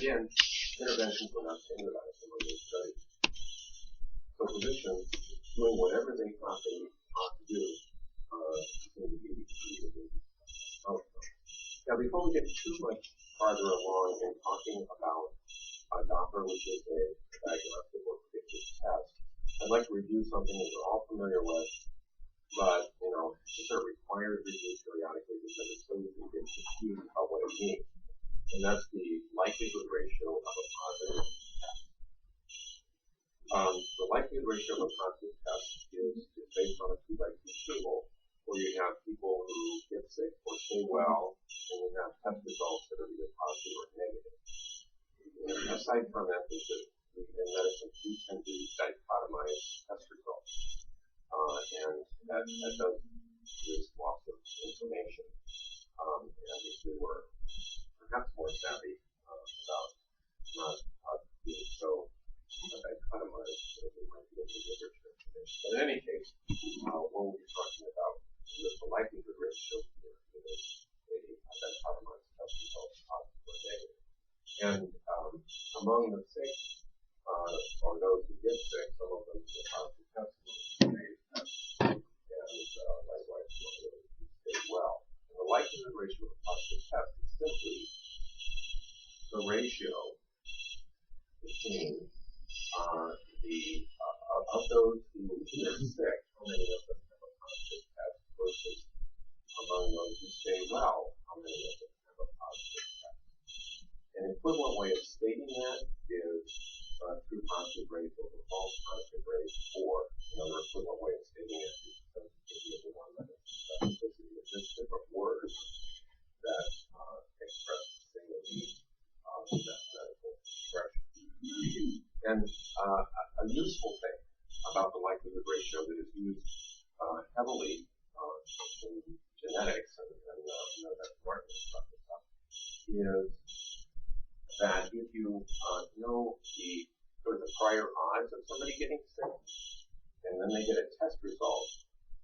again, interventions were not standardized among these studies. So physicians doing whatever they thought they ought to do seemed to be the outcome. Now, before we get too much farther along in talking about Doppler, which is a diagnostic or predictive test, I'd like to review something that we're all familiar with, but, it's a required review periodically because it's so easy to get confused about what it means. And that's the likelihood ratio of a positive test. The likelihood ratio of a positive test is based on a 2x2 table, where you have people who get sick or stay well, and you have test results that are either positive or negative. And aside from that, in medicine, we tend to dichotomize test results, and that does produce lots of information. And if we were perhaps more savvy about not being so dichotomized, we might be able to get richer information. But in any case, what we'll be talking about is the likelihood ratio here is a dichotomized test results, positive or negative. And among the sick, or those who get sick, some of them will positive tests, negative tests, and likewise, some of them stay well. And the likelihood ratio of a positive test is simply the ratio between of those who are sick, how many of them have a positive test, versus among those who stay well, how many of them have a positive test. An equivalent way of stating that is true positive rate over false positive rate, or another equivalent way of stating it is sensitivity of the one method specificity. It's just different words that express the same mathematical expression. And a useful thing about the likelihood ratio that is used heavily in genetics, and that Martin has talked about, is that if you know the prior odds of somebody getting sick, and then they get a test result,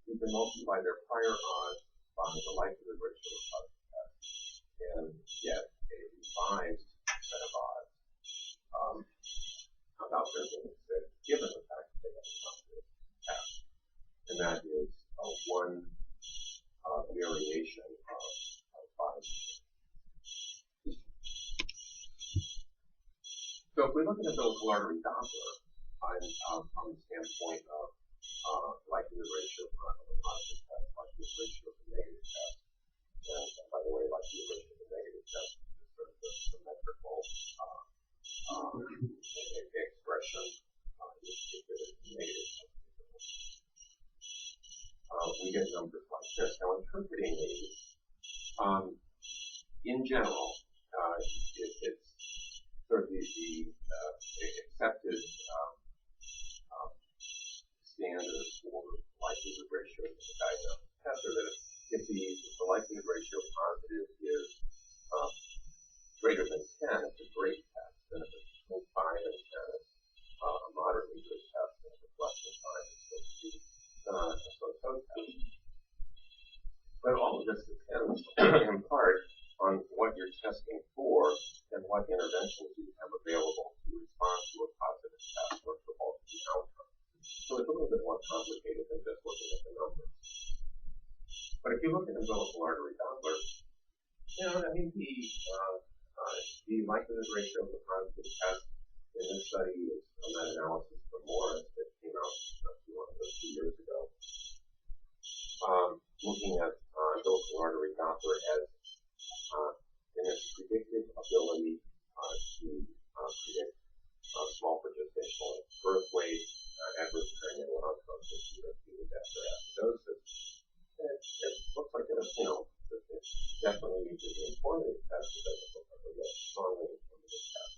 you can multiply their prior odds by the likelihood ratio of positive test, and get a revised set of odds about their getting sick, given the fact that they have a positive test. And that is one variation of odds. So if we look at the umbilical artery Doppler from the standpoint of likelihood ratio of a positive test, likelihood ratio of a negative test, and by the way, likelihood ratio of a negative test is sort of the symmetrical expression if it is negative. We get numbers like this. Now, interpreting these, in general, it's sort of the accepted standard for likelihood ratio of a diagnostic test, or that if the likelihood ratio positive is greater than 10, it's a great test, and if it's between 5 and 10, it's a moderately good test, and if it's less than 5, it's supposed to be a so-so test. But all of this depends in part on what you're testing for and what interventions you have available to respond to a positive test or to alter the outcome. So it's a little bit more complicated than just looking at the numbers. But if you look at umbilical artery Doppler, the likelihood ratio of the positive test in this study is a meta-analysis from Morris that came out a few years ago, looking at umbilical artery Doppler as in its predictive ability to predict small gestational birth weight, adverse perinatal outcomes, and fetal death or acidosis. It looks like it's definitely an informative test. It doesn't look like a strongly informative test.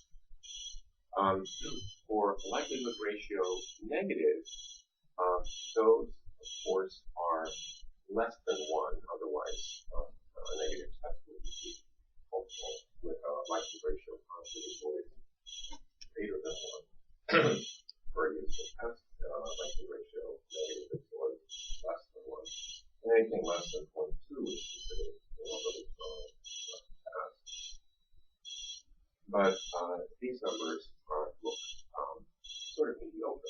For likelihood ratio negative, those, of course, are less than 1. Otherwise, a negative test would be hopeful with a likelihood ratio positive or greater than 1. For a useful test, likelihood ratio negative is less than 1. And anything less than 0.2 is considered a really strong test. but these numbers look sort of mediocre,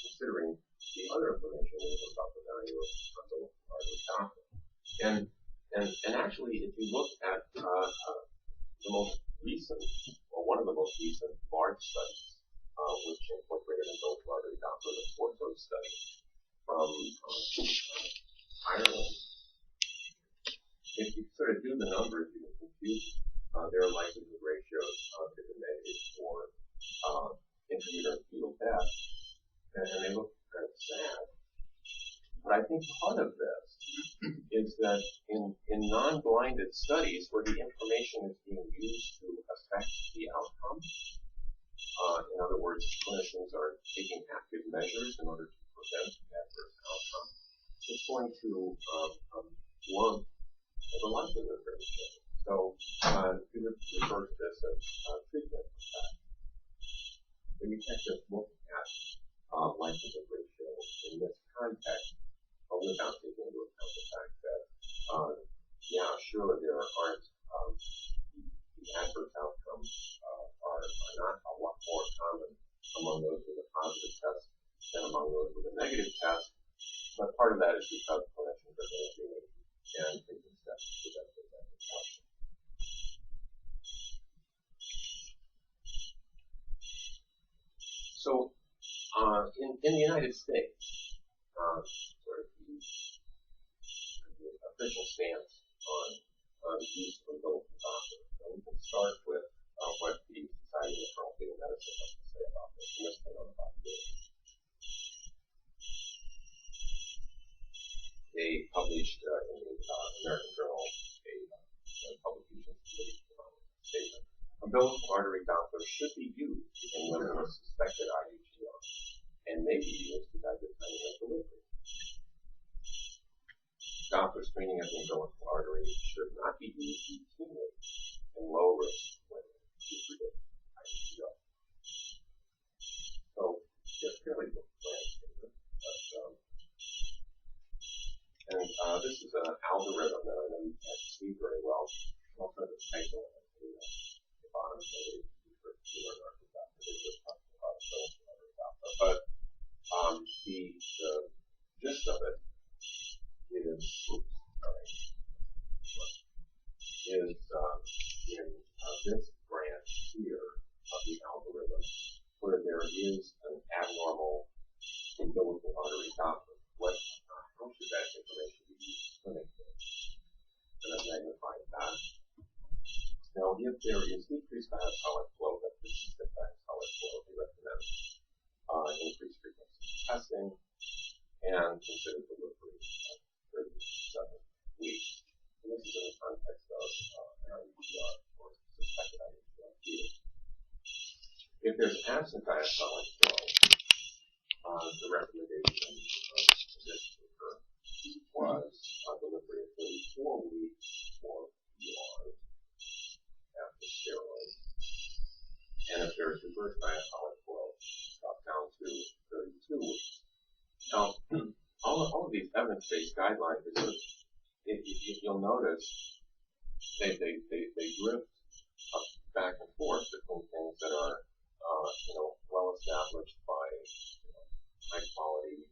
considering the other information we know about the value of the doctor. And actually, if you look at the most recent, or one of the most recent large studies, which incorporated umbilical artery Doppler, the Porto study from Ireland, if you sort of do the numbers, you can compute their likelihood ratios to the negative for intrauterine fetal death, and they look kind of sad. But I think part of this is that in non-blinded studies where the information is being used to affect the outcome, in other words, clinicians are taking active measures in order to prevent adverse outcome, it's going to blunt the likelihood ratio. So we would refer to this as treatment effect. So you can't just look at likelihood ratio in this context without taking into account the fact that, yeah, sure, there aren't the adverse outcomes are not a lot more common among those with a positive test than among those with a negative test, but part of that is because clinicians are managing and taking steps to prevent those adverse outcomes. So, in the United States, sort of the official stance on the use of umbilical Doppler. And we can start with what the Society of Maternal Fetal Medicine has to say about this, and this thing on about this. They published in the American Journal a publication statement. Umbilical artery Doppler should be used in women with suspected IUGR and may be used to guide the timing of delivery. Doppler screening of the umbilical artery should not be used routinely in low-risk women to predict IUGR. So, it's fairly good plan statement, but and this is an algorithm that I know you can't see very well. I'll put a typo at the bottom so that you can learn our Doppler. They just talked about Doppler, but the gist of it is in this branch here of the algorithm where there is an abnormal umbilical artery Doppler. How should that information be used clinically? And I've magnified that. Now, if there is decreased diastolic flow, but persistent diastolic flow, we recommend increased frequency testing and consider delivery at 37 weeks. And this is in the context of an IUGR or suspected IUGR fetus. If there's absent diastolic flow, the recommendation of this paper was delivery at 34 weeks or beyond after steroids. And if there's reverse diastolic flow, drop down to 32 weeks. Now, all of these evidence-based guidelines, if you'll notice, they drift back and forth between things that are well established by high quality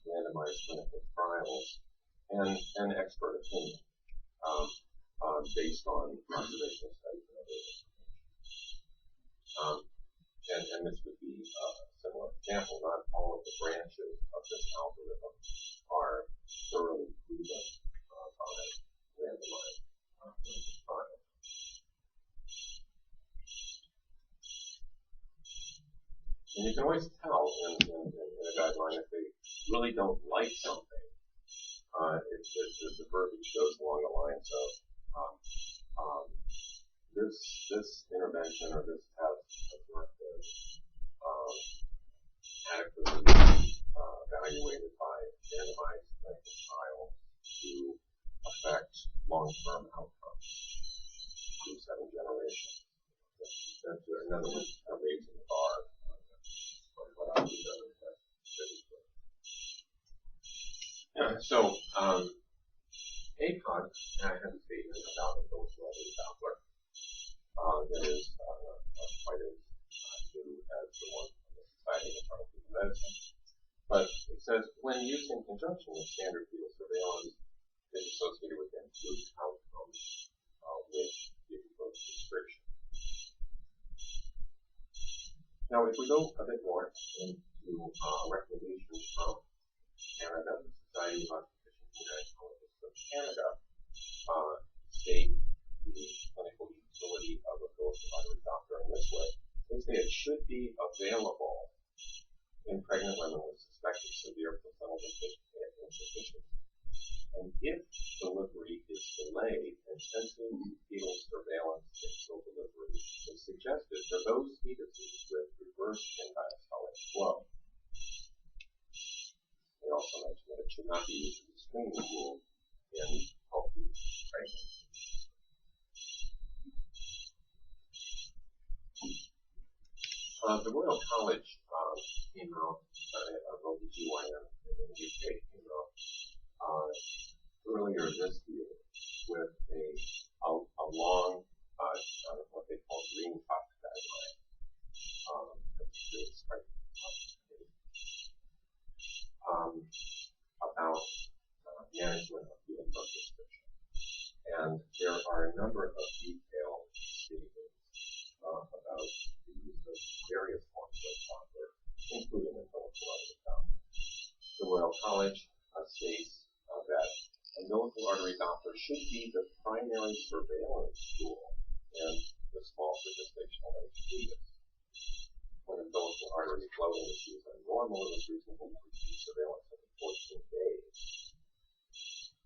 randomized clinical trials and expert opinion based on observational studies and other information. And this would be a similar example. Not all of the branches of this algorithm are thoroughly proven by randomized clinical trials. And you can always tell in a guideline if they really don't like something. If the verbiage goes along the lines of this intervention or this test has not been adequately evaluated by randomized clinical trials to affect long-term outcomes through 7 generations. In other words, raising the bar on what I would do. So, ACOG has a statement even about a molecular Doppler that is quite as new as the one from the Society of Pharmaceutical Medicine. But it says when used in conjunction with standard field surveillance, is associated with improved outcomes with glucose restriction. Now, if we go a bit more into recommendations from Canada, the Society of Obstetricians and Gynecologists of Canada state the clinical utility of a Philips Lottery Doppler in this way. They say it should be available in pregnant women with suspected severe placental insufficiency. And if delivery is delayed, intensive fetal surveillance until delivery is suggested for those fetuses with reverse end-diastolic flow. They also mention that it should not be used as a screening tool in healthy pregnancy. The Royal College came out, of OBGYN in the UK came out earlier this year with a long, what they call green box guideline. It's quite about management of fetal drug restriction. And there are a number of detailed statements about the use of various forms of Doppler, including the umbilical artery Doppler. The Royal College states that umbilical artery Doppler should be the primary surveillance tool in the small gestational age fetus. When umbilical artery flow indices are normal, it is reasonable to receive surveillance every 14 days.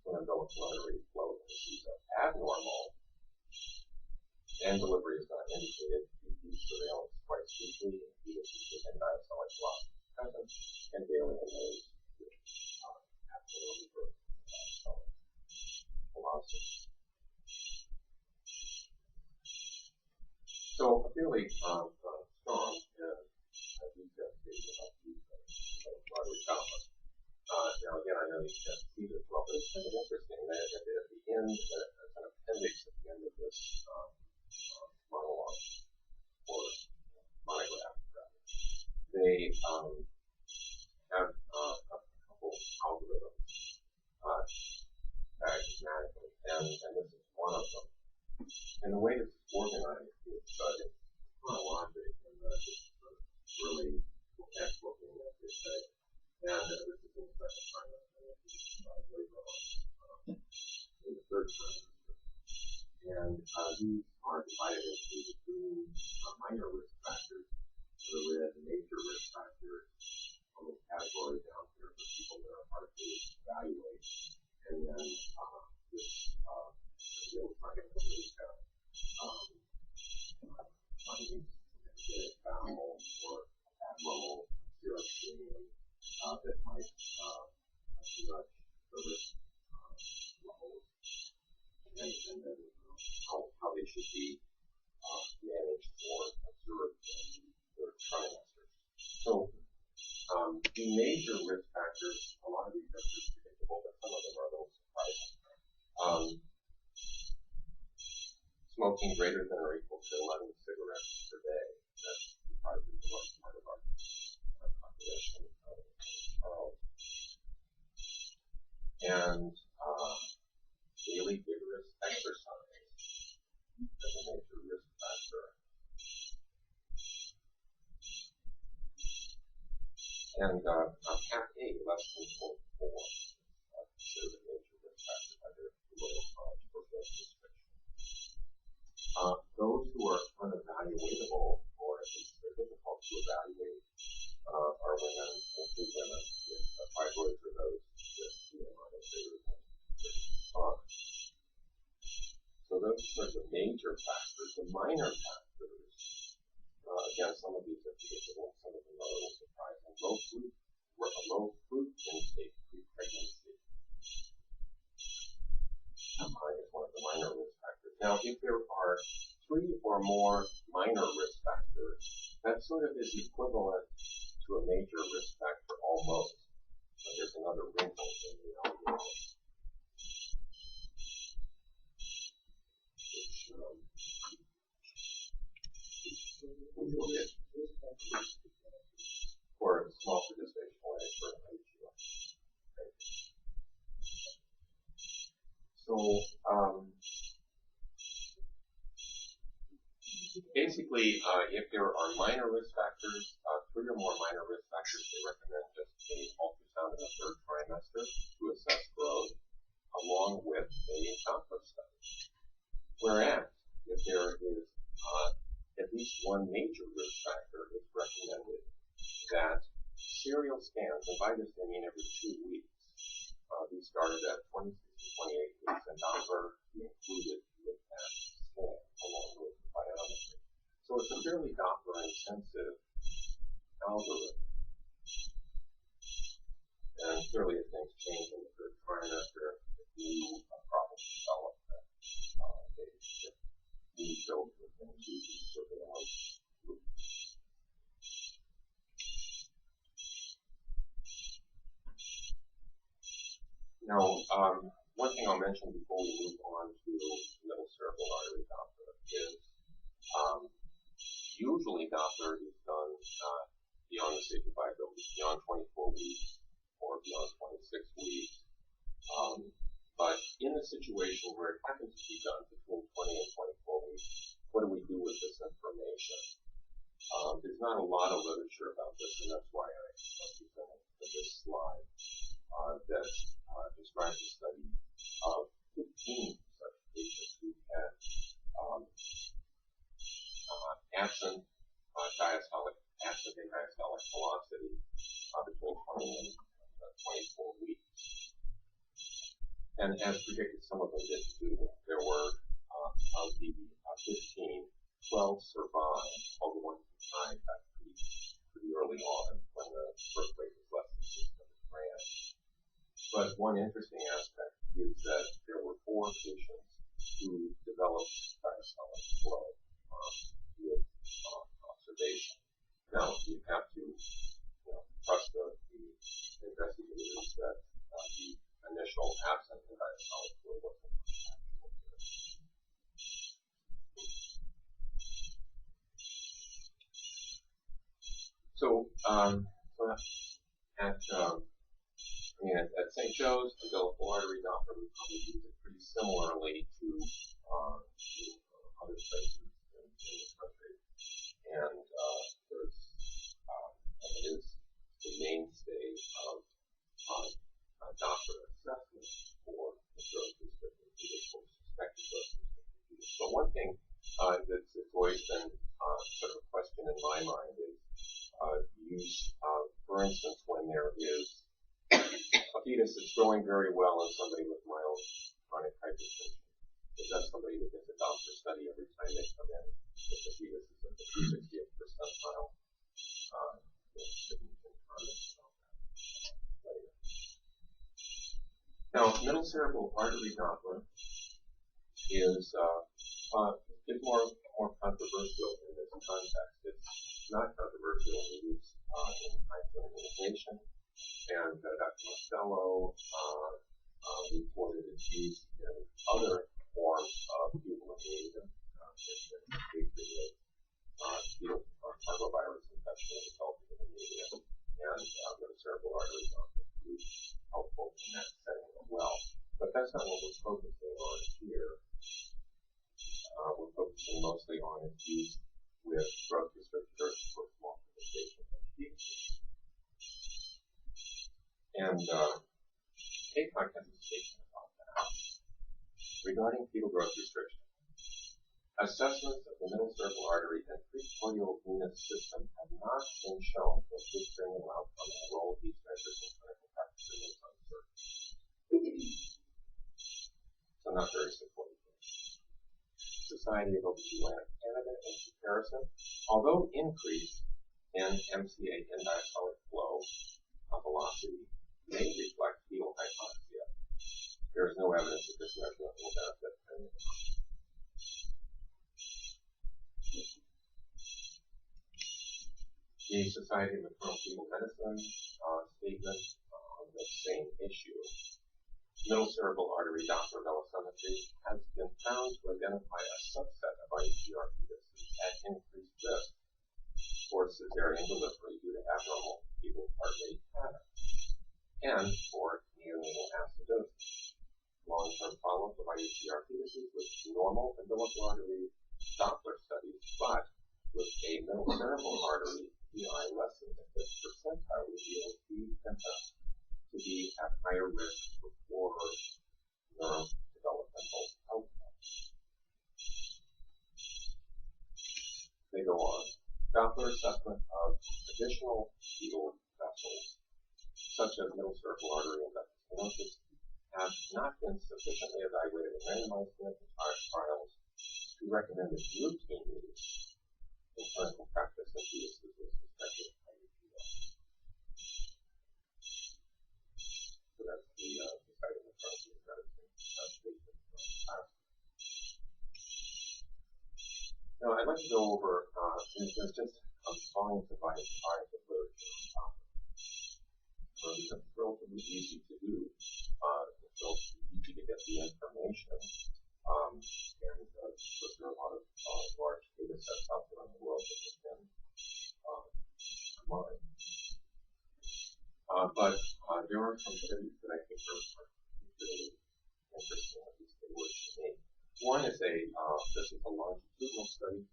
When umbilical artery flow indices are abnormal and delivery is not indicated, repeat surveillance twice weekly in fetuses with end-diastolic velocity present and daily in those with abnormal growth end-diastolic velocity. So a fairly strong and detailed statement about the artery Doppler. Now again, I know you can't see this well, but it's kind of interesting that at the end, an appendix at the end of this monologue or monograph, they have a couple algorithms pragmatically, and this is one of them. And the way this is organized is chronologic, and this is really textbook in what they say. And this is in the second trimester, and this is later on in the third trimester. And these are divided into the green minor risk factors, the red major risk factors, a little category down here for people that are hard to evaluate. And then this middle triangle is findings in bowel or abnormal serology that might nudge the risk levels, and then how they should be managed or observed in the trimester. So the major risk factors, a lot of these are pretty predictable, but some of them are a little surprising. Smoking greater than or equal to 11 cigarettes per day. That comprises the large part of our population of Charles. And daily vigorous exercise as a major risk factor. And CAP-A, less than 0.4, considered a major risk factor by the Royal College for drug restriction. Those who are unevaluatable, or at least they're difficult to evaluate, are women, include women with fibroids or those with BMI greater than 35. So those are the major factors. The minor factors, again, some of these are predictable, some of them are a little surprising. Low fruit intake pre-pregnancy is one of the minor risk factors. Now, if there are 3 or more minor risk factors, that sort of is equivalent to a major risk factor almost. So there's another wrinkle in the algorithm. which will get for a small participational age for IUI. So basically, if there are minor risk factors, 3 or more minor risk factors, they recommend just a ultrasound in the 3rd trimester to assess growth, along with a Doppler study. Whereas, if there is at least one major risk factor, it's recommended that serial scans, and by this I mean every 2 weeks, be started at 26 to 28 weeks, and Doppler be included with that scan along with the biometry. So it's a fairly Doppler intensive algorithm. And clearly, if things change in the 3rd trimester, if new problems develop, new build within 2 weeks surveillance. Now, one thing I'll mention before we move on to middle cerebral artery Doppler is usually Doppler is done beyond the stage of viability, beyond 24 weeks or beyond 26 weeks. But in a situation where it happens to be done between 20 and 24 weeks, what do we do with this information? There's not a lot of literature about this, and that's why I presented this slide that describes a study of 15 such patients who had absent and diastolic velocity between 20 and 24 weeks. And as predicted, some of them did too. There were, of the 15, 12 survived, although one died pretty early on when the birth rate was less than 600 grams. But one interesting aspect is that there were 4 patients who developed diastolic flow with observation. Now, you have to trust the investigators that the initial absence of diastolic flow wasn't actual here. So, at St. Joe's, umbilical artery Doppler, we probably use it pretty similarly to other places in the country. And it is the mainstay of Doppler assessment for the growth restricted fetus or suspected growth restricted fetus. So one thing that's always been sort of a question in my mind is use, for instance, when there is a fetus that's growing very well in somebody with mild chronic hypertension. Is that somebody that gets a Doppler study every time they come in? If the fetus is in the 60th percentile, Now, middle cerebral artery Doppler is more controversial in this context. It's not controversial in use in hypertension, and Dr. Costello reported its use in other forms of fetal anemia, fetal parvovirus infection resulting in anemia, and middle cerebral artery Doppler is helpful in that setting as well. But that's not what we're focusing on here. We're focusing mostly on its use with growth restrictors for small participation and fetuses. And APOC has a statement about that. Regarding fetal growth restriction, assessments of the middle cerebral artery and precordial venous system have not been shown to improve cranial outcome, and the role of these measures in clinical practice remains uncertain. So not very supportive. Society of OBGYN of Canada, in comparison, although increase in MCA in diastolic flow velocity may reflect fetal hypoxia, there is no evidence that this measurement will benefit anyone. The Society of Maternal Fetal Medicine statement on the same issue. Middle cerebral artery Doppler velocimetry has been found to identify a subset of IUGR fetuses at increased risk cesarean delivery due to abnormal fetal heart rate patterns, and for neonatal acidosis. Long-term follow-up of IUCR fetuses with normal umbilical artery Doppler studies, but with a middle cerebral artery PI less than the 5th percentile revealed these infants to be at higher risk for poorer neurodevelopmental outcomes. They go on. Doppler assessment of additional fetal vessels, such as middle cerebral artery and vessel stenosis, have not been sufficiently evaluated in randomized clinical trials to recommend its routine use in clinical practice in fetuses with suspected IUPR. So that's the site of the Frontier Medicine statement from last. Now, I'd like to go over, there's just volumes and volumes of literature on topic. Because it's relatively easy to do. It's relatively easy to get the information. And there are a lot of large data sets out there in the world that have been combined. But there are some studies that I think are particularly interesting, at least they were to me. One is this is a longitudinal study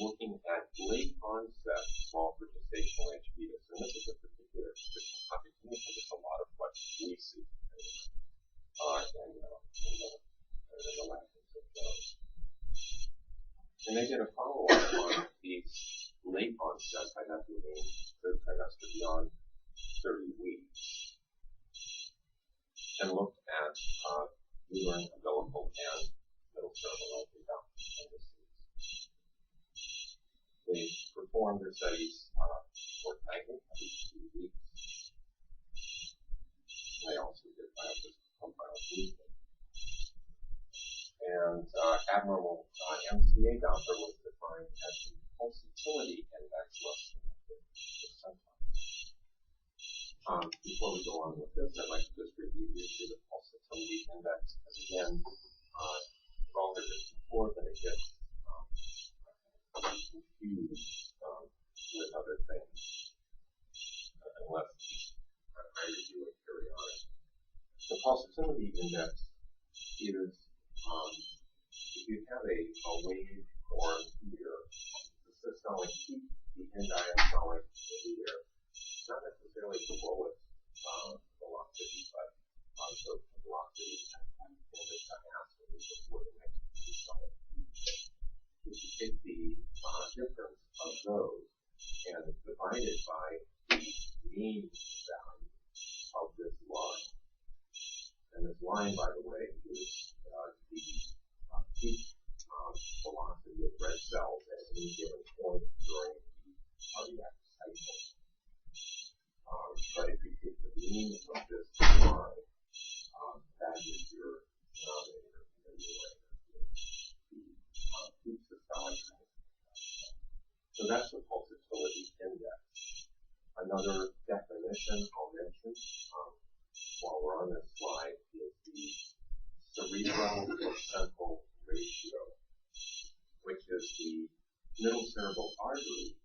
looking at late onset small for gestational age fetus. And this is a particular condition topic to me because it's a lot of what we see in the labs of those. And they did a follow-up on these late onset, by that we mean third trimester beyond 30 weeks, and looked at uterine, umbilical, and middle cerebral artery indices. They performed their studies fortnightly, every 2 weeks. They also did biophysical profiles weekly. And abnormal MCA Doppler was defined as the pulsatility index less than the 50th percentile. Before we go on with this, I'd like to just review the pulsatility index, because again, the longer this before, then it gets confused with other things, unless I review it periodically. The pulsatility index is, if you have a wave form here, the systolic peak, the end-diastolic here, not necessarily the lowest velocity, but also the velocity and the diastole before the next systolic peak. If you take the difference of those and divide it by the mean value of this line, and this line, by the way, is the peak velocity of red cells at any given point during the cardiac cycle. But if you take the mean of this line, that is your denominator, and the peak systolic. So that's the pulsatility index. Another definition I'll mention while we're on this slide is the cerebral-placental ratio, which is the middle cerebral artery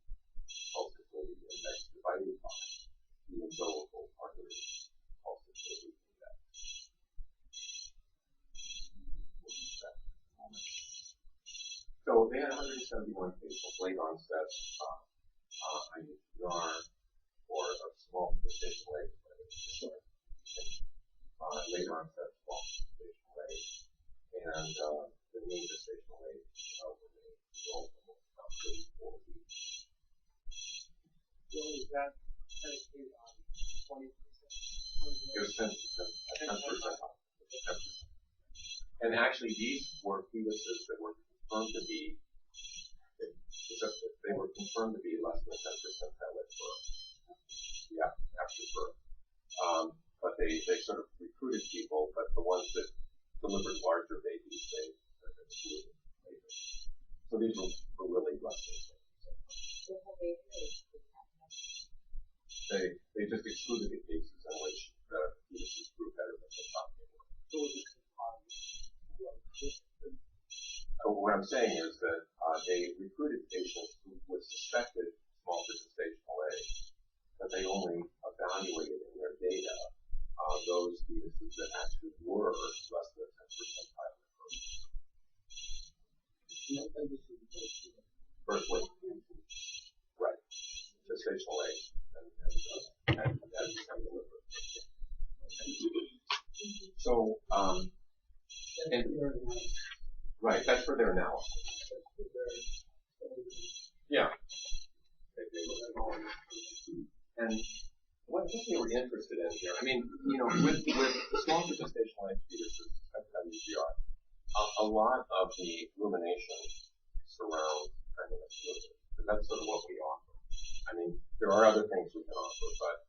pulsatility index divided by the umbilical artery pulsatility index. So they had 171 patients, late onset IUPR, or a small gestational age, later onset small gestational age, and the mean gestational age was about 34 weeks. So is that predicated on 20%? It was 10%. And actually, these were fetuses that were confirmed to be, less than 10% at birth. Yeah, after birth. But they sort of recruited people, but the ones that delivered larger babies, they excluded later. So these were really less than 10%. They just excluded the cases in which the fetuses grew better than they thought they were. So was it what I'm saying is that they recruited patients who with suspected small gestational age, but they only evaluated in their data those fetuses that actually were less than 10% pilot growth. Birth weight. Right. Gestational age. And delivery. So, right, that's for their analysis. Yeah. And what they were interested in here, I mean, with small gestational age fetuses, FWGR, a lot of the rumination surrounds tremulous fluid. And that's sort of what we offer. I mean, there are other things we can offer, but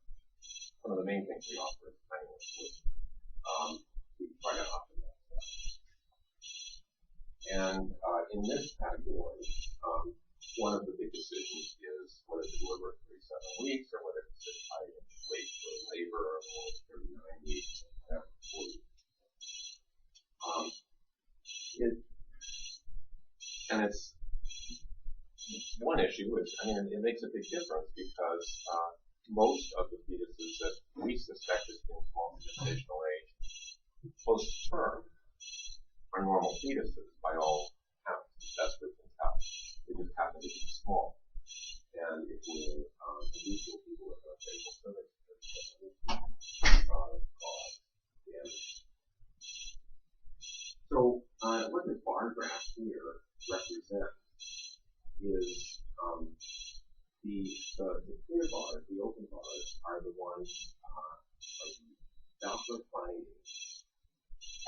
one of the main things we offer is tremulous fluid. We try to optimize that. And in this category, one of the big decisions is whether to deliver at 37 weeks or whether to sit tight and wait for labor or 39 weeks or whatever, 40 weeks. And it's one issue, it makes a big difference because most of the fetuses that we suspect is in small gestational age post-term are normal fetuses by all counts, as best we can tell. They just happen to be small. And if we're inducing people with a facial cervix, cause damage. So what this bar graph here represents is the clear bars, the open bars, are the ones like Doppler findings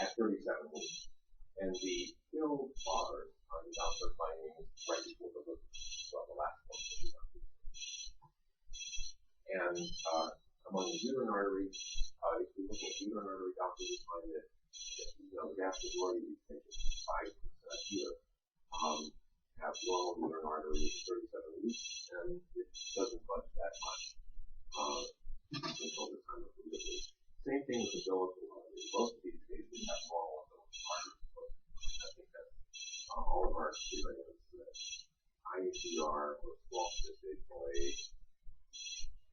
at 37 weeks. And the filled bars are the Doppler findings right before delivery. Well, the last one will be done. And among the uterine arteries, if you look at uterine artery Doppler, you find that the vast majority of these patients, 5% here, have normal uterine arteries at 37 weeks, and it doesn't budge that much until the time of delivery. Same thing with the umbilical artery. Most of these patients have normal umbilical arteries. I think that's all of our experience that IUCR or small gestational age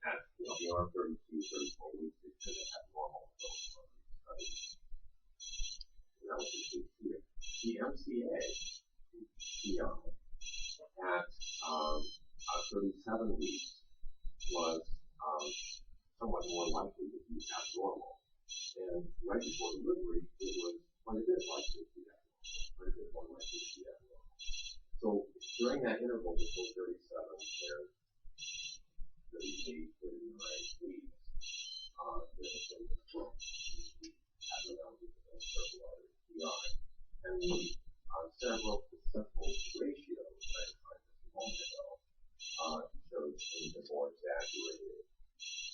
at beyond 32, 34 weeks, they tend to have normal umbilical arteries. Relatively here. The MCA at 37 weeks was somewhat more likely to be abnormal. And right before delivery, it was quite a bit likely to be abnormal. Quite a bit more likely to be abnormal. So during that interval between 37 and 38, 39 weeks, there has been this growth. Abnormality of circle artery PI. And we several successful ratios that I tried just a moment ago showed even more exaggerated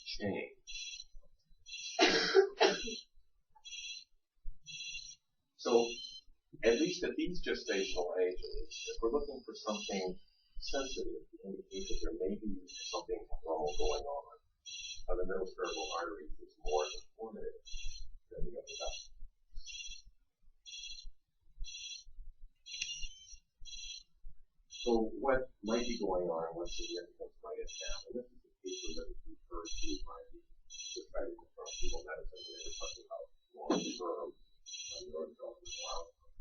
change. So, at least at these gestational ages, if we're looking for something sensitive to indicate that there may be something abnormal going on, the middle cerebral artery is more informative than the other vessels. So what might be going on and what significance might it have? And this is a paper that was referred to by the Society of Pharmaceutical Medicine when they were talking about long-term neurodevelopmental outcomes.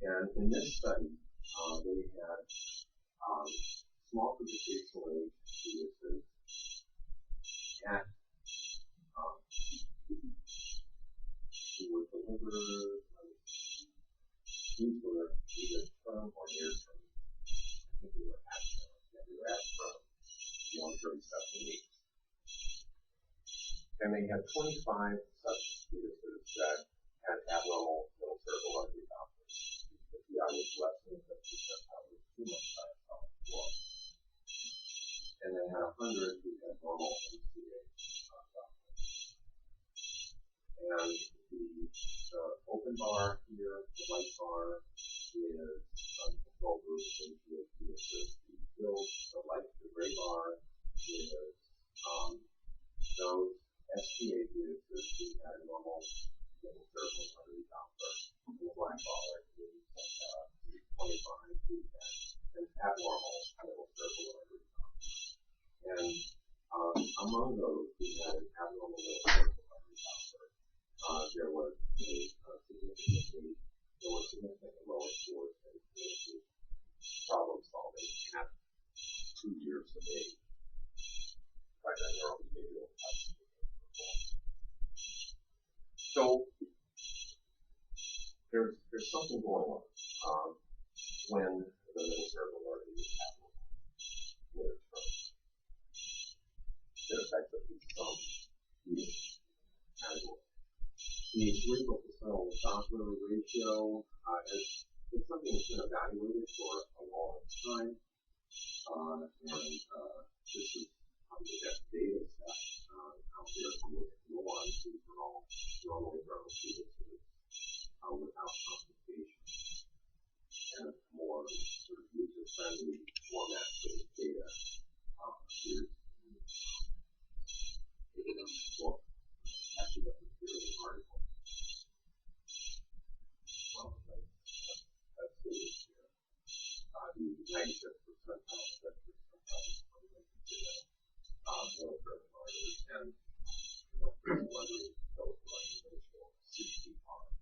And in this study, they had small gestational age fetuses at who were delivered. These were either term or near term. I think they were at term. Yeah, they were at term beyond 37 weeks. And they had 25 such fetuses that had abnormal middle cerebral artery Dopplers. The PI was less than 50%, that was too much diastolic flow. And they had 100 who had normal MCA Dopplers. And the open bar here, the white bar, is control group MCA fetuses. The gray bar is those SPA fetuses who had normal middle cerebral artery Doppler. And the black bar is 25 to an abnormal tidal circle artery doctor. And among those who had an abnormal little circle artery doctor, there was significant lower scores and problem solving at 2 years of age by the neurobehavioral tests. So there's something going on when the middle cerebral artery is abnormal near term. It affects at least some unit category. The cerebral to cell Doppler ratio is something that's been evaluated for a long time, and this is the best data set out there to look at neurons who are all normally grown fetuses without complications, and more sort of user-friendly format for the data. Here's well, actually that's a serious article. Well, that's the here. The 95th percentile, that's middle cerebral artery, and middle cerebral artery, middle cerebral ratio 65.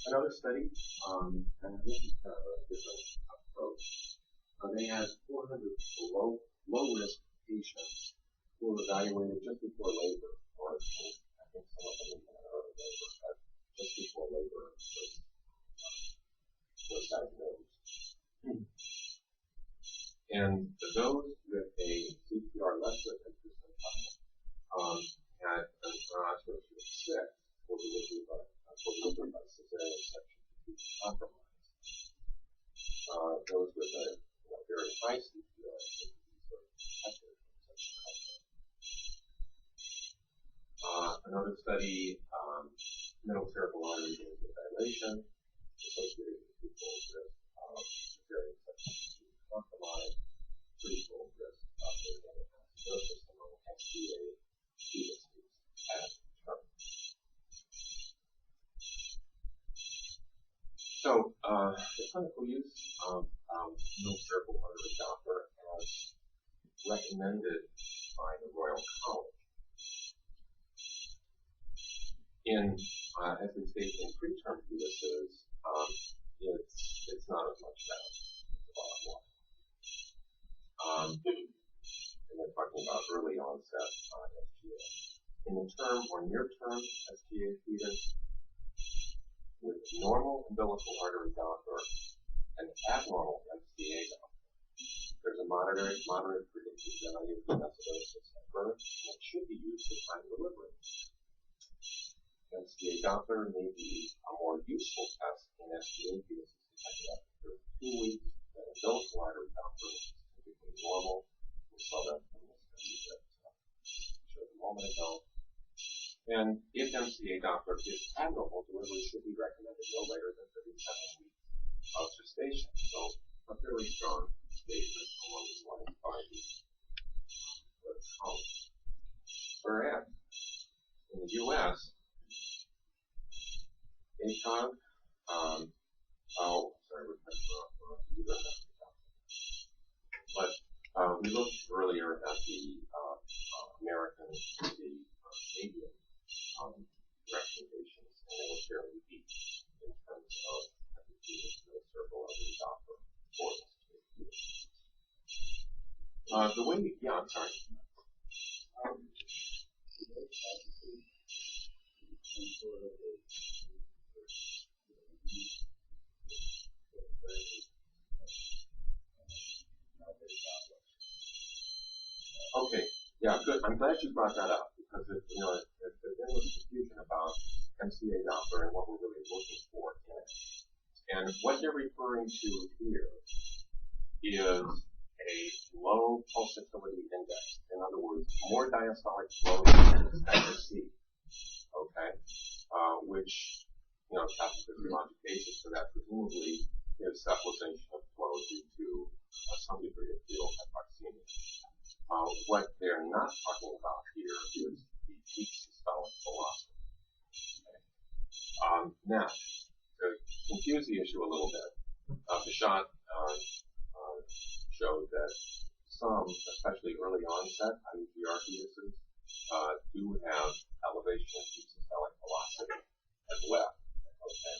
Another study, and this is kind of a different approach. They had 400 low-risk patients who were evaluated just before labor, or I think some of them even early labor, but just before labor was diagnosed. And those with a CPR less than 10 percentile had an ratio of 6 for delivery by cesarean section to be compromised. Those with a very high CPR should be sort of protected from such an outcome. Another study, middle cerebral artery vasodilation associated with threefold risk of cesarean section to be compromised, threefold risk of neonatal acidosis among SGA fetuses at term. So, the clinical use of middle cerebral artery Doppler as recommended by the Royal College. As we state in preterm fetuses, it's not as much better. It's a lot more. And we're talking about early onset SGA. In the term or near term SGA fetus, with normal umbilical artery Doppler and abnormal SGA Doppler, there's a moderate predictive value of acidosis at birth, and it should be used at time delivery. SGA Doppler may be a more useful test in SGA fetuses detected after 2 weeks than umbilical artery Doppler, which is typically normal. We saw that from the study that showed a moment ago. And if MCA Doppler is abnormal, delivery should be recommended no later than 37 weeks of gestation. So a fairly strong statement along these lines by the college. Whereas in the U.S., ACOG, but we looked earlier at the American, the Canadian recommendations, and they were fairly weak in terms of middle cerebral artery Doppler for this. The way, I'm sorry. Okay, yeah, good. I'm glad you brought that up because there was confusion about MCA Doppler and what we're really looking for in it. And what they're referring to here is a low pulsatility index. In other words, more diastolic flow than expect to see. Okay, which has a physiologic basis for that. Presumably, is supplementation of flow due to some degree of fetal hypoxemia. What they're not talking about here is the Now, to confuse the issue a little bit, Bichat showed that some, especially early onset IUGR fetuses, do have elevation of deep systolic velocity as well. Okay.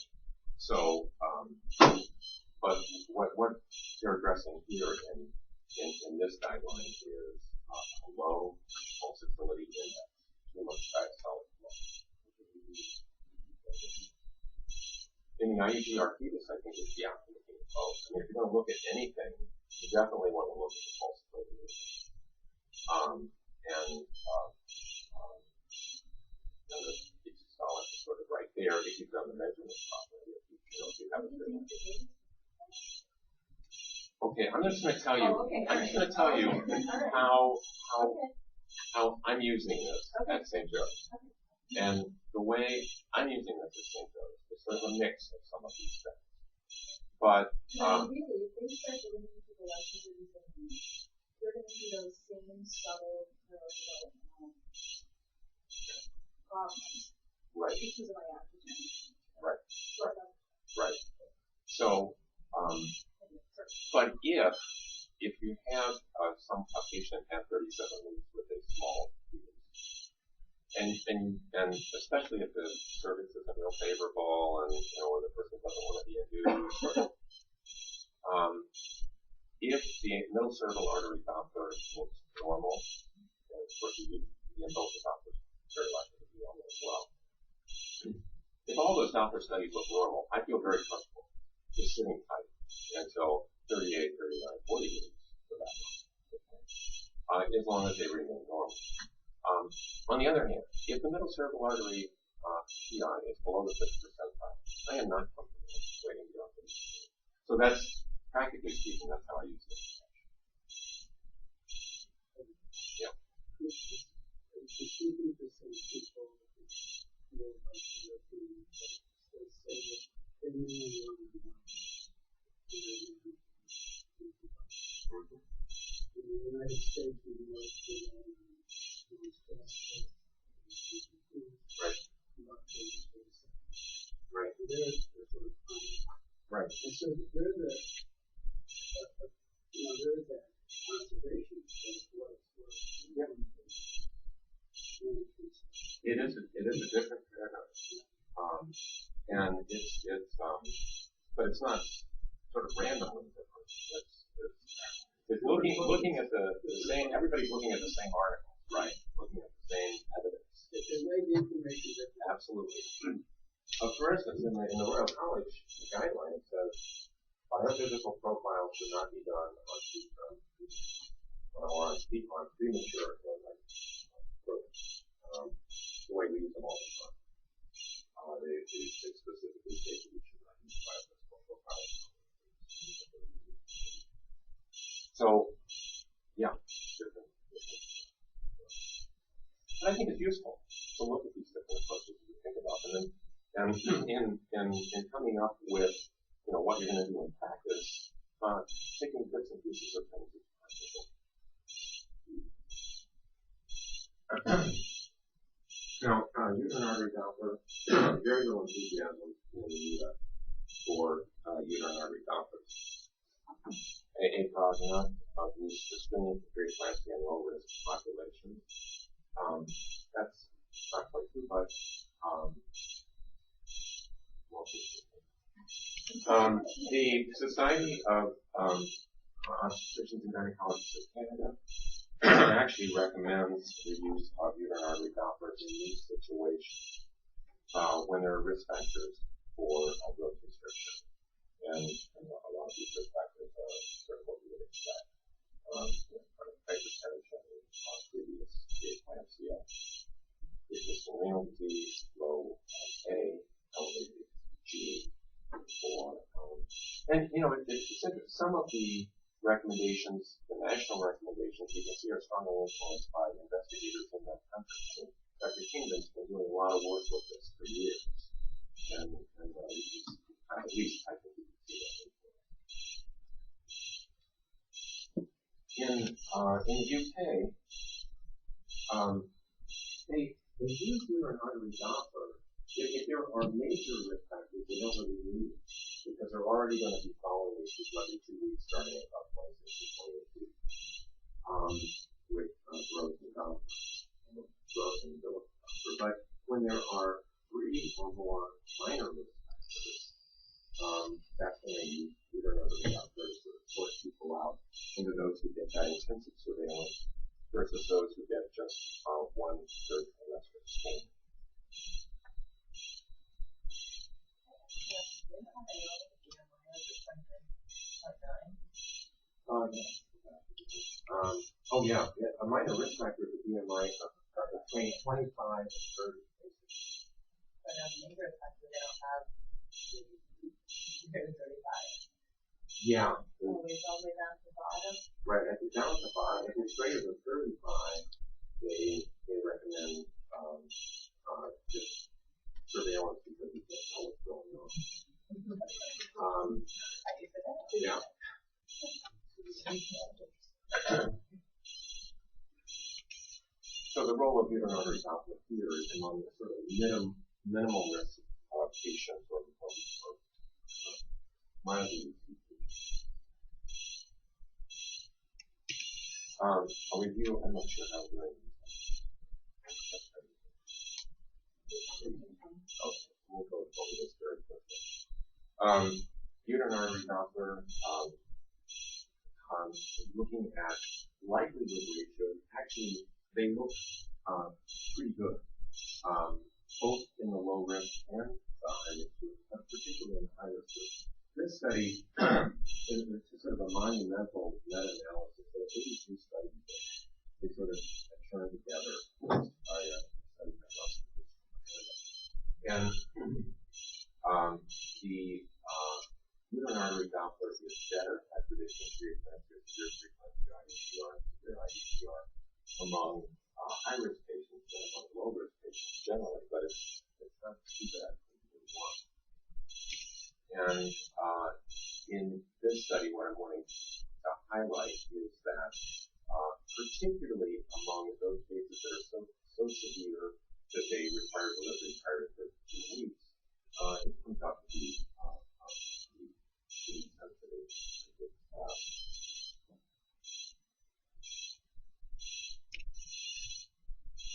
So, but what they're addressing here in this guideline is a low pulsatility index, too much diastolic flow. In the IUGR fetus, I think it's the opposite of both. I mean, if you're going to look at anything, you definitely want to look at the pulsatility index. And the deep systolic is sort of right there if you've done the measurements properly. If you have a good one. Okay, I'm just going to tell you. I'm just going to tell you how I'm using this at St. Joe's, and the way I'm using this at St. Joe's is sort of a mix of some of these things. But really, if they start getting into the lessons of these things, you're going to see those same subtle neurodevelopmental problems. Right. Because of iatrogen. Right. Right. So, but if you have a patient at 37 weeks with a small fetus, and especially if the cervix isn't real favorable, and or the person doesn't want to be induced, if the middle cerebral artery Doppler looks normal, and of course the umbilical Doppler is very likely to be normal as well. If all those Doppler studies look normal, I feel very comfortable just sitting tight until 38, 39, 40 weeks for that one, as long as they remain normal. On the other hand, if the middle cerebral artery PI is below the 50th percentile, I am not comfortable waiting beyond 50. So that's, practically speaking, that's how I use it. Yeah. In the United States, we work with Right. Right. Right. And so there's a conservation of what It is a different paradigm. And but it's not sort of randomly different. It's looking at the same, everybody's looking at the same article, right? Looking at the same evidence. There's way information that absolutely. For instance, in the Royal College guideline, it says biophysical profile should not be done on premature the way we use them all the time. They specifically say that we should not use biophysical profiles. So, yeah, different. And I think it's useful to look at these different approaches and think about them, and in coming up with what you're going to do in practice, taking bits and pieces of things is practical. Now, uterine artery Doppler, very little enthusiasm in the U.S. for uterine artery Dopplers. A prognostic used for screening for preeclampsia and low risk population. That's not quite true, but the Society of Obstetricians and Gynecologists of Canada actually recommends the use of uterine artery Dopplers in these situations when there are risk factors for growth restriction. And a lot of these risk factors are sort of what we would expect. Hypertension, previous preeclampsia, existing renal disease, low A, elevated G, and it's some of the recommendations, the national recommendations, you can see are strongly influenced by investigators in that country. Dr. Kingdom's been doing a lot of work with this for years, and at least I think you can see that. In the UK, they use uterine artery Doppler if there are major risk factors, they don't really need it because they're already going to be following these people every 2 weeks starting at about 26 to 28 weeks with growth and development, growth and development. But when there are 3 or more minor risk factors, that's when they use either another doctor to sort people out into those who get that intensive surveillance versus those who get just 1/3 trimester scan. Oh yeah, a minor risk factor is a BMI between 25 and 30. But as a major factor, they don't have 35. Yeah. Always all the way down to the bottom. Right, at the down at the bottom, if it's greater than 35, they recommend just surveillance because you can't tell what's going on. Yeah. So the role of uterine artery Doppler here is among the sort of minimal risk patients or mildly diseased patients. I'll review, I'm not sure how we're doing. Okay, we'll go over this very quickly. Uterine artery Doppler, looking at likelihood ratios, actually they look pretty good, both in the low risk and the high risk group, but particularly in the high risk group. This study is sort of a monumental meta-analysis of 82 studies that they sort of churned together by a study methodology. And the uterine artery Doppler is better at predicting preeclampsia, severe preeclampsia, IUPR, and severe IUPR among high-risk patients than among low-risk patients generally, but it's not too bad for one. And in this study, what I'm wanting to highlight is that particularly among those cases that are so severe that they require delivery prior to 13 weeks, it comes out to be pretty sensitive.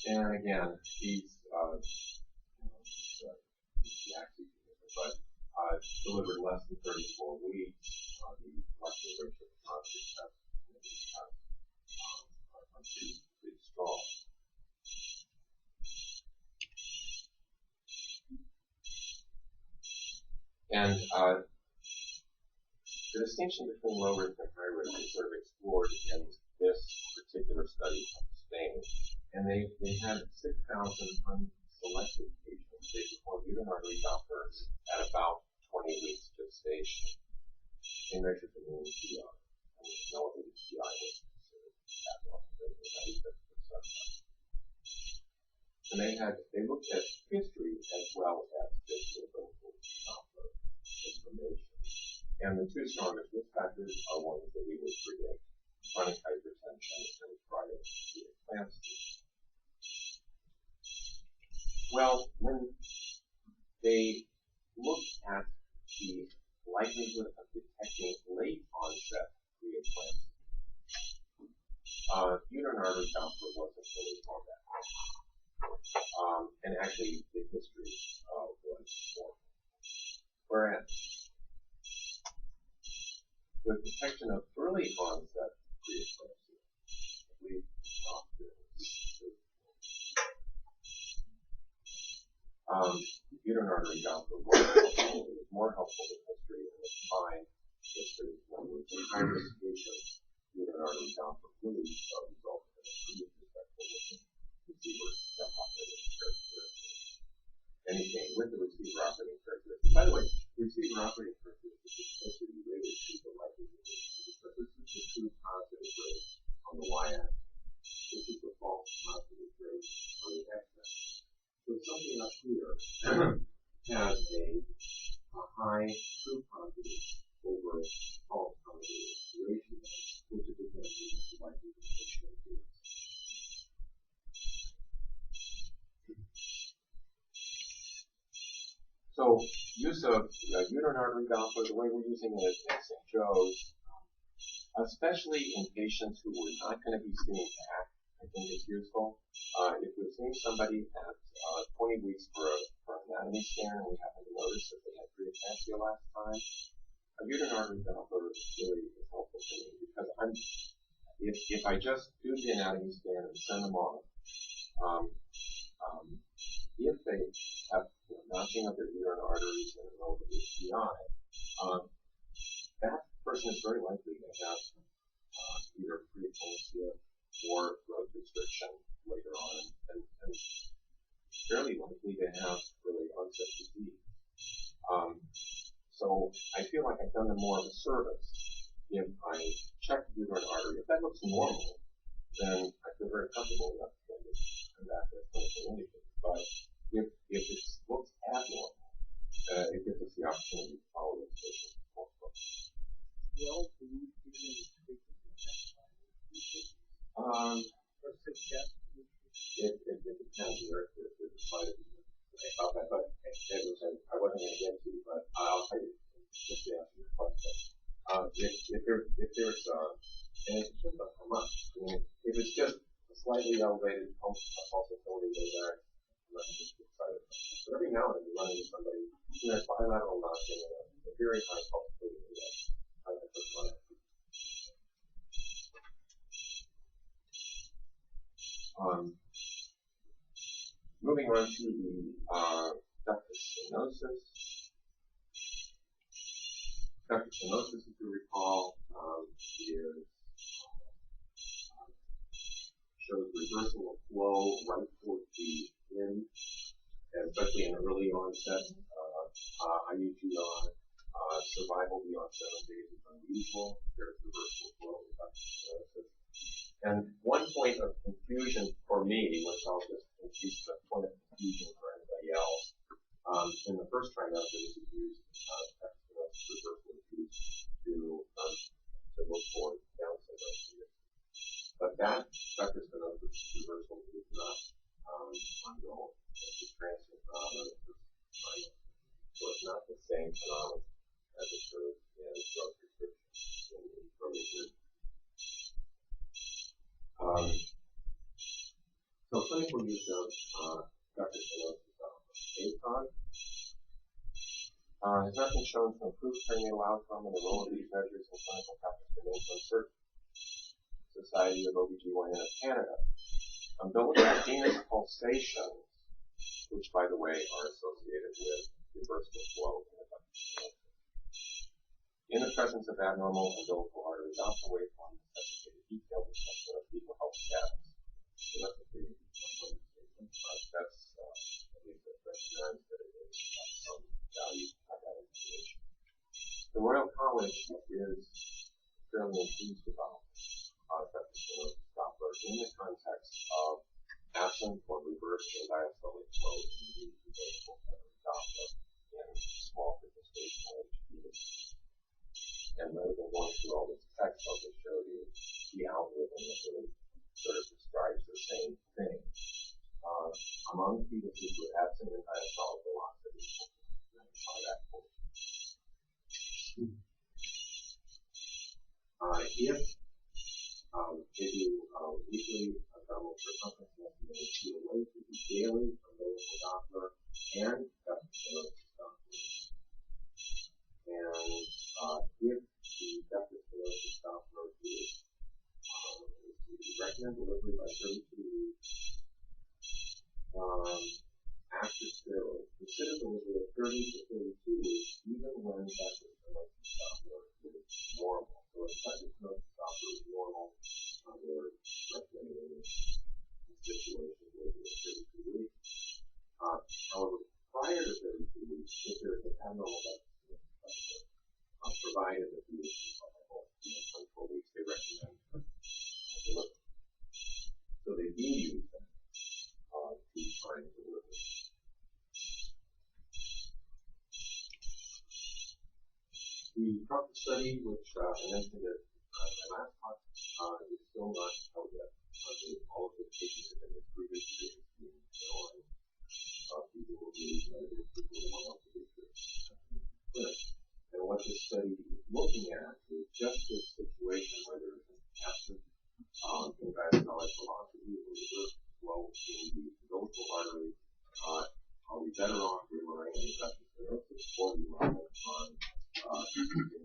And again, these but delivered less than 34 weeks, the molecular ratio of positive tests are pretty strong. And the distinction between low risk and high risk is sort of explored in this particular study from Spain. And they had 6,000 unselected patients. They performed uterine artery Doppler at about 20 weeks gestation. They measured the mean PI. And the elevated PI was considered abnormal. And they looked at history as well as physical Doppler information. And the 2 strongest risk factors are ones that we would predict: chronic hypertension and prior preeclampsia. Well, when they looked at the likelihood of detecting late onset preeclampsia, uterine artery Doppler wasn't really for that. And actually, the history was more. Whereas with detection of early onset preeclampsia, we uterine artery Doppler was more helpful in history and was fine history. In high risk patients, uterine artery Doppler really resulted in a pretty respectful receiver operating characteristics. Anything with the receiver operating characteristics. By the way, receiver operating characteristics is closely related to the likelihood because this is the true positive rate on the y-axis. This is the false positive rate on the x-axis. So something up here has a high true positive over false positive ratio, which is essentially the likelihood of patient. So use of uterine artery Doppler, the way we're using it at St. Joe's, especially in patients who we're not going to be seeing back, I think is useful. If we're seeing somebody at 20 weeks for an anatomy scan and we happen to notice that they had preeclampsia last time, a uterine artery Doppler really is helpful to me because if I just do the anatomy scan and send them off, if they have notching of their uterine arteries and a relative PI, that person is very likely to have either preeclampsia or growth restriction later on, and fairly likely to have early onset disease. So I feel like I've done them more of a service if I check the uterine artery. If that looks normal, then I feel very comfortable enough to come back with clinical indicators. But if it looks abnormal, it gives us the opportunity to follow those patients more closely. Well, do you give any or suggest? It depends where there's a slight about that, but I wasn't going to get to, but I'll tell you just to answer your question. If there's and it's just not how much. I mean, if it's just a slightly elevated pulsatility there, I'm not just excited. But every now and then you run into somebody who has bilateral notching and a very high pulsatility there. I like this one. Moving on to the ductal stenosis. Ductal stenosis, if you recall, shows reversing of flow right towards the end, and especially in early onset IUGR. Survival beyond 7 days is unusual. There's reversible flow in ductal stenosis. And one point of confusion for me, which I'll just increase the point of confusion for anybody else, in the first trimester, this is used reversal to look for Down syndrome. But that ductal stenosis reversal is not ongoing. It's a transient phenomenon. So it's not the same phenomenon as occurs in drug prescription in early years. So clinical use of ductal stenosis ACOG has not been shown to improve cranial outcome, and the role of these measures in clinical practice remains uncertain. Society of OBGYN of Canada. Umbilical venous pulsations, which by the way are associated with reversible flow in the ductal stenosis. In the presence of abnormal umbilical artery Doppler waveform necessitate a detailed assessment of fetal health status. So that's a pretty statement, but that's at least a recognized that it is of some value to have that information. The Royal College is fairly enthused about ductal stenosis Doppler in the context of absent or reversed and diastolic flow in the umbilical artery Doppler in small gestational age fetus. And rather than going through all this text, I'll just show you the algorithm that really sort of describes the same thing. Among fetuses with absent and diastolic velocity, identify that point. If you weekly abdominal circumference estimated to the weight, to be daily umbilical Doppler and ductal stenosis Doppler. And if the ductal stenosis Doppler is recommended delivery by 32 weeks after steroids, consider delivery at 30 to 32 weeks, even when ductal stenosis Doppler is normal. So if ductal stenosis Doppler is normal, we're recommending a situation delivery at 32 weeks. However, prior to 32 weeks, if there is an abnormal ductal stenosis Doppler, provided that the is viable in 24 weeks, they recommend delivery. So they do use that to try and deliver. The Trump study, which I mentioned in my last talk, is still not out yet. All of the patients have been recruited to be people will be people will want to be better off relying on infectious stenosis, or relying on in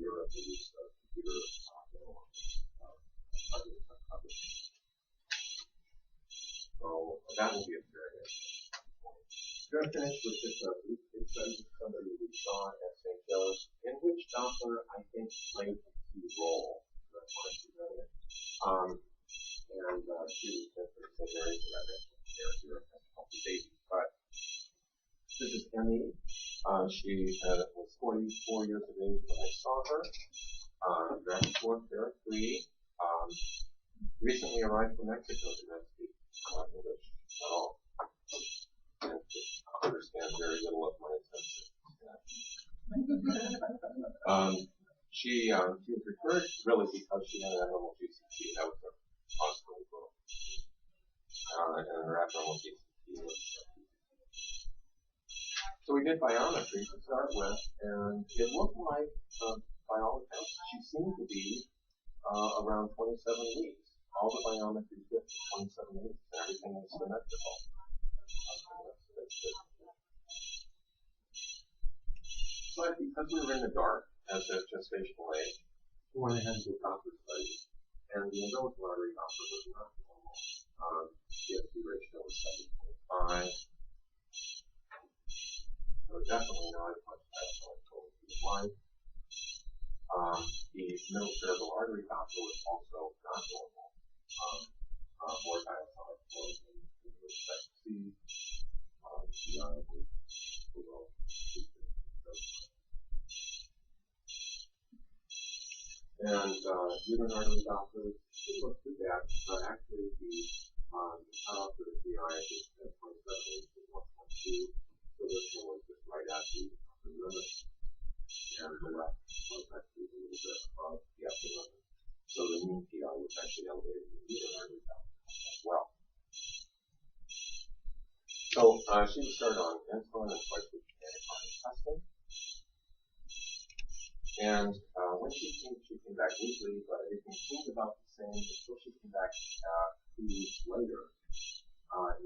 Europe the use of computer coverage. So that will be a very interesting point. We're going to finish with just a brief insight of somebody we saw at St. Joe's, in which Doppler, I think, played a key role. That's why she read it. And she was very direct here at Healthy Baby. But this is Emmy. She was 44 years of age when I saw her. Dragonport, there are 3. Recently arrived from Mexico, did not speak English at all. And understand very little of my intention. She was referred really because she had an abnormal GCT. That was her hospital book. And her abnormal GCT was. So we did biometry to start with, and it looked like, by all accounts, she seemed to be around 27 weeks. All the biometry did 27 weeks, and everything was symmetrical. But because we were in the dark as a gestational age, we went ahead and did Doppler studies, and the umbilical artery Doppler was not normal. CFT ratio was 7.5. So definitely not as much as I told you why. The middle cerebral artery Doppler was also not normal. More diastolic flow than you would expect to see. And uterine artery Doppler didn't look too bad, but actually the cutoff for the GI is at 27 weeks is 1.2. So this one was just right at the upper limit. And the left was actually a little bit above the upper limit. So the mean PI was actually elevated in the uterine artery Doppler as well. So she was started on insulin and twice-weekly antibiotic testing. And when she came back weekly, but everything seemed about the same until she came back 2 weeks later.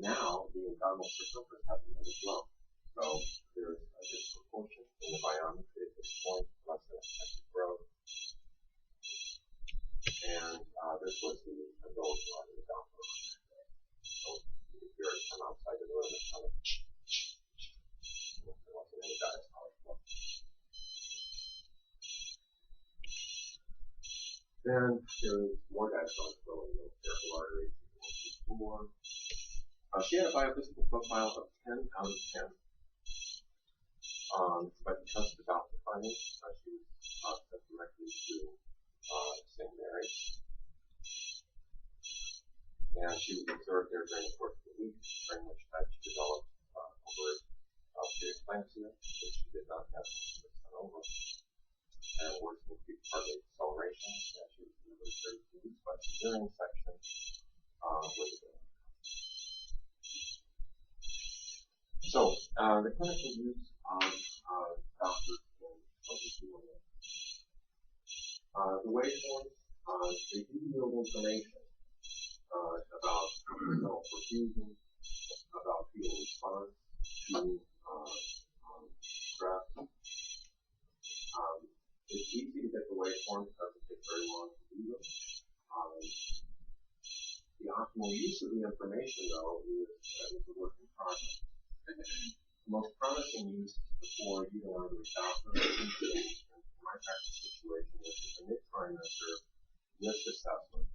Now the abdominal circumference has really grown. So there's a disproportion in the biometry at this point, less than expected growth. And this was the adult one in the Doppler. So you hear it come outside the room and kind of there wasn't any diastolic flow. Then there's more diastolic flow in the cerebral artery. She had a biophysical profile of 10 out of 10. But because of the Doppler findings, she was sent directly to St. Mary's. And she was observed there during the course of the week, during which time she developed ovarian preeclampsia, which she did not have when she was sent over. And working with partly acceleration, and she was delivered 32 weeks by cesarean section with a. So, the clinical use of Doppler in OBGYN. The waveforms, they do yield information about cell perfusion, about fetal response to stress. It's easy to get the waveforms, it doesn't take very long to do them. The optimal use of the information, though, is a work in progress. The most promising use before utilizing Doppler in my practice situation is the mid-trimester risk assessment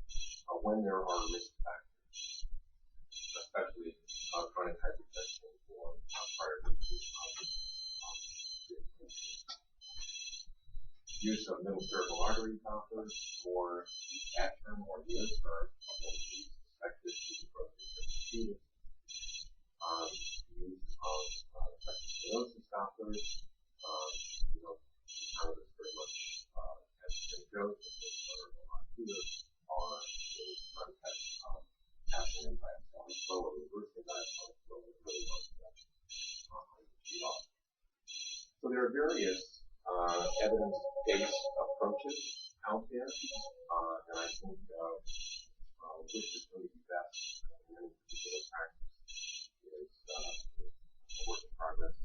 when there are risk factors, especially chronic hypertension or prior history of use of middle cerebral artery Dopplers for at term or near term when you suspect this to be growth fetus. Use of infectious stenosis Dopplers, how this very much has been shown or not here are in the context of passing in diastolic flow or reversing diastolic flow that really wants to shoot off. So there are various evidence-based approaches out there, and I think which is going to be best in any particular practice is a work in progress.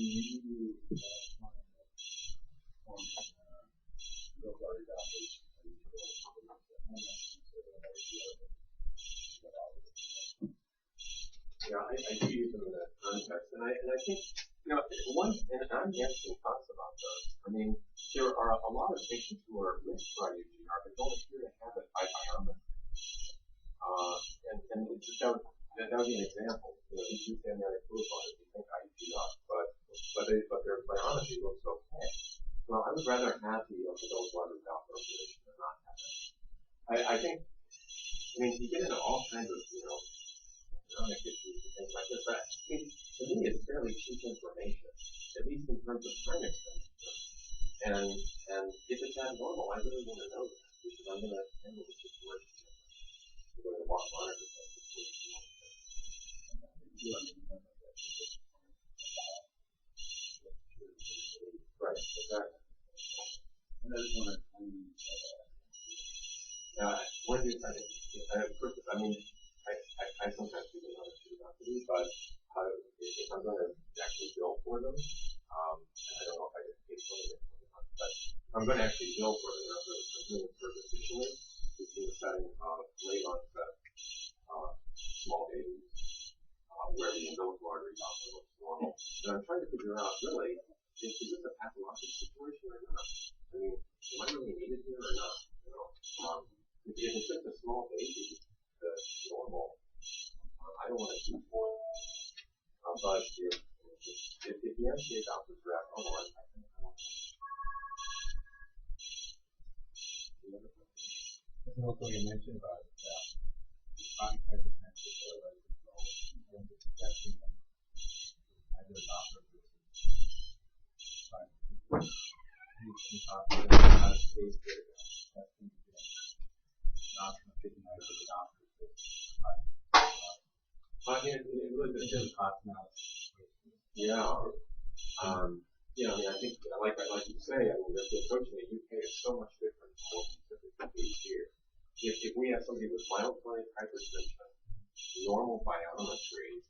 you local doctors, Yeah, I do use them in that context, and I think, and I'm answering thoughts about those. I mean, there are a lot of patients who are missed by UGR, but don't appear to have it by biometry. And it's just that would be an example. You stand there and proof on it, you think IUGR, but their biometry looks okay. Well, I would rather have those letters out for position than not have it. I think, you get into all kinds of, economic issues and things like this, but to me, it's fairly cheap information, at least in terms of time expenditure. And if it's abnormal, I really want to know that, because I'm going to handle the situation. I'm going to monitor the situation. Right, exactly. And I just want to one of the things I sometimes do another two doctors, but if I'm going to actually bill for them, and I don't know if I get paid for them or not, but if I'm going to actually bill for them, I'm doing it superficially. It's in the setting of late onset small babies, where the umbilical artery often looks normal. And I'm trying to figure out, really, is this a pathologic situation or not? Am I really needed here or not? If it's just a small baby that's normal, I don't want to do for it. But if the MCA doctors react, I want to. That's also you mentioned about chronic hypertension, and protecting them, either doctor versus you talk about how to face their testing, not recognize the doctor. It really depends on cost analysis. Yeah. I think, like you say, the approach in the UK is so much different from what we typically do here. If we have somebody with mild chronic hypertension, normal biometry,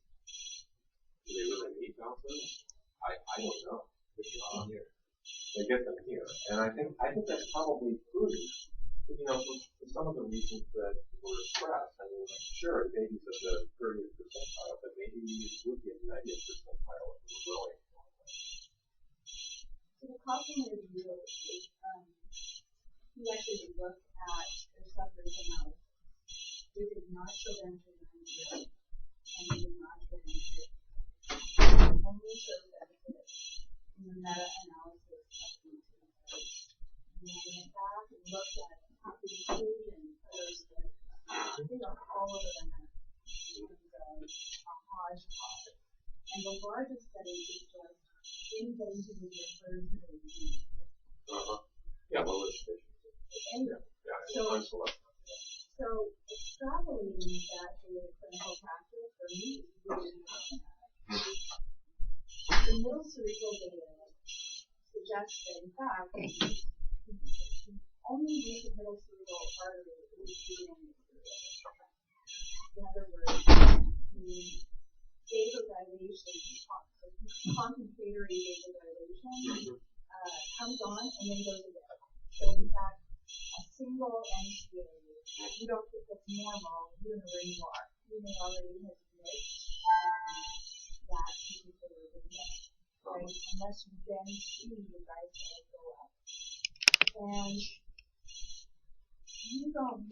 do they really need counseling? I don't know. They get them here. And I think that's probably prudent, for some of the reasons that were expressed. Sure, babies of the 30th percentile, but maybe it would be a 90th percentile if we're growing. So the Cochrane review, he actually looked at their subgroup analysis. We did not show them to benefit, and we did not show benefit. And we showed benefit in the meta-analysis of the studies. And I went back and looked at the inclusion of those studies. They are all over the map in terms of a hodgepodge. And the largest study is just anybody who was referred to the review. Yeah, well, it's anyway, so extrapolating that to the clinical practice for me is really important. The middle cerebral data suggests that, in fact, only use of middle cerebral artery is using the cerebral. In other words, the vasodilation, compensatory vasodilation, comes on and then goes away. So, in fact, a single MCA, you don't think that's normal, even where you are. You may already have missed that particular window, right? Unless you then see the right side go up. And you don't